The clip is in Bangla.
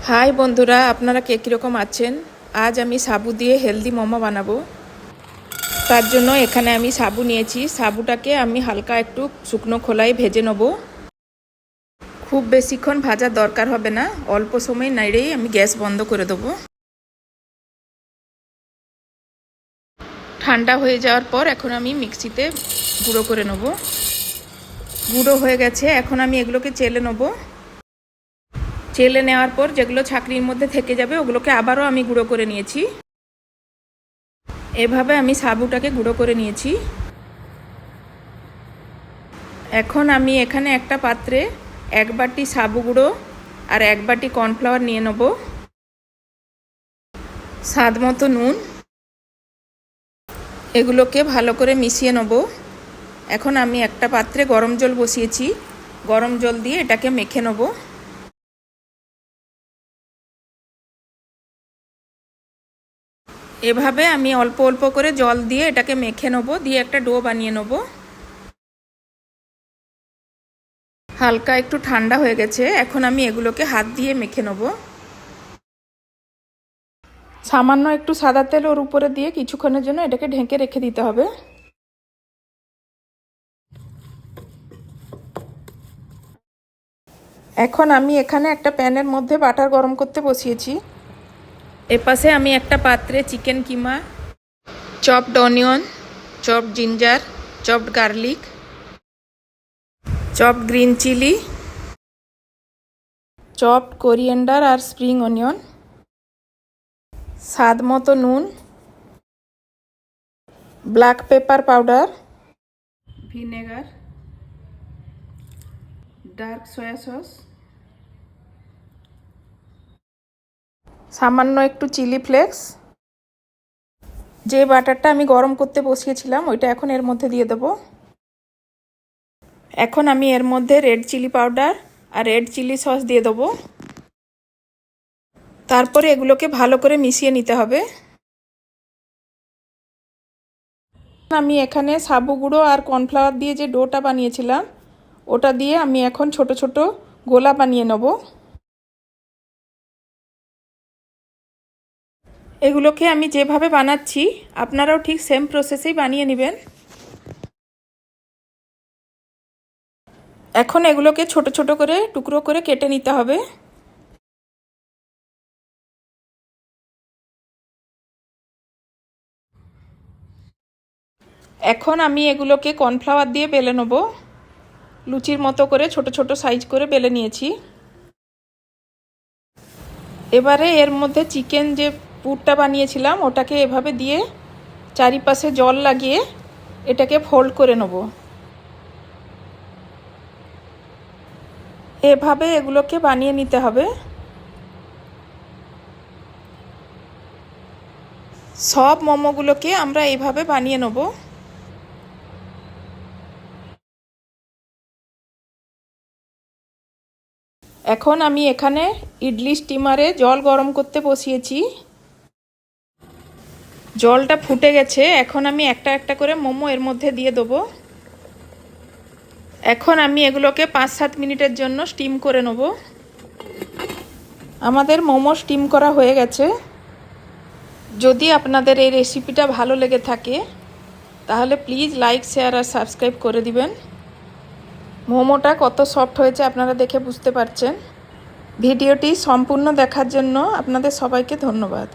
হাই বন্ধুরা, আপনারা কে কীরকম আছেন? আজ আমি সাবু দিয়ে হেলদি মোমো বানাবো। তার জন্য এখানে আমি সাবু নিয়েছি। সাবুটাকে আমি হালকা একটু শুকনো খোলায় ভেজে নেব। খুব বেশিক্ষণ ভাজার দরকার হবে না, অল্প সময় নাড়িয়েই আমি গ্যাস বন্ধ করে দেবো। ঠান্ডা হয়ে যাওয়ার পর এখন আমি মিক্সিতে গুঁড়ো করে নেব। গুঁড়ো হয়ে গেছে, এখন আমি এগুলোকে চেলে নেব। চেলে নেওয়ার পর যেগুলো ছাঁকনির মধ্যে থেকে যাবে ওগুলোকে আবারও আমি গুঁড়ো করে নিয়েছি। এভাবে আমি সাবুটাকে গুঁড়ো করে নিয়েছি। এখন আমি এখানে একটা পাত্রে 1 বাটি সাবু গুঁড়ো আর 1 বাটি কর্নফ্লাওয়ার নিয়ে নেব, স্বাদ মতো নুন, এগুলোকে ভালো করে মিশিয়ে নেব। এখন আমি একটা পাত্রে গরম জল বসিয়েছি, গরম জল দিয়ে এটাকে মেখে নেব। এভাবে আমি অল্প অল্প করে জল দিয়ে এটাকে মেখে নেব, দিয়ে একটা ডো বানিয়ে নেব। হালকা একটু ঠান্ডা হয়ে গেছে, এখন আমি এগুলোকে হাত দিয়ে মেখে নেব। সামান্য একটু সাদা তেল ওর উপরে দিয়ে কিছুক্ষণের জন্য এটাকে ঢেকে রেখে দিতে হবে। এখন আমি এখানে একটা প্যানের মধ্যে বাটার গরম করতে বসিয়েছি। এপাশে আমি একটা পাত্রে chicken keema, chopped onion, chopped ginger, chopped garlic, chopped green chilli, chopped coriander আর স্প্রিং অনিয়ন, স্বাদ মতো নুন, black pepper powder, vinegar, dark soy sauce, সামান্য একটু চিলি ফ্লেক্স। যে বাটারটা আমি গরম করতে বসিয়েছিলাম ওইটা এখন এর মধ্যে দিয়ে দেব। এখন আমি এর মধ্যে রেড চিলি পাউডার আর রেড চিলি সস দিয়ে দেবো। তারপরে এগুলোকে ভালো করে মিশিয়ে নিতে হবে। আমি এখানে সাবু গুঁড়ো আর কর্নফ্লাওয়ার দিয়ে যে ডোটা বানিয়েছিলাম ওটা দিয়ে আমি এখন ছোট ছোট গোলা বানিয়ে নেব। এগুলোকে আমি যেভাবে বানাচ্ছি আপনারাও ঠিক সেম প্রসেসেই বানিয়ে নেবেন। এখন এগুলোকে ছোট ছোট করে টুকরো করে কেটে নিতে হবে। এখন আমি এগুলোকে কর্নফ্লাওয়ার দিয়ে বেলে নেব। লুচির মতো করে ছোট ছোট সাইজ করে বেলে নিয়েছি। এবারে এর মধ্যে চিকেন যে পুরটা বানিয়েছিলাম ওটাকে এভাবে দিয়ে চারিপাশে জল লাগিয়ে এটাকে ফোল্ড করে নেব। এভাবে এগুলোকে বানিয়ে নিতে হবে। সব মোমোগুলোকে আমরা এইভাবে বানিয়ে নেব। এখন আমি এখানে ইডলি স্টিমারে জল গরম করতে বসিয়েছি। জলটা ফুটে গেছে, এখন আমি একটা একটা করে মোমো এর মধ্যে দিয়ে দেবো। এখন আমি এগুলোকে 5-7 মিনিটের জন্য স্টিম করে নেব। আমাদের মোমো স্টিম করা হয়ে গেছে। যদি আপনাদের এই রেসিপিটা ভালো লেগে থাকে তাহলে প্লিজ লাইক, শেয়ার আর সাবস্ক্রাইব করে দিবেন। মোমোটা কত সফট হয়েছে আপনারা দেখে বুঝতে পারছেন। ভিডিওটি সম্পূর্ণ দেখার জন্য আপনাদের সবাইকে ধন্যবাদ।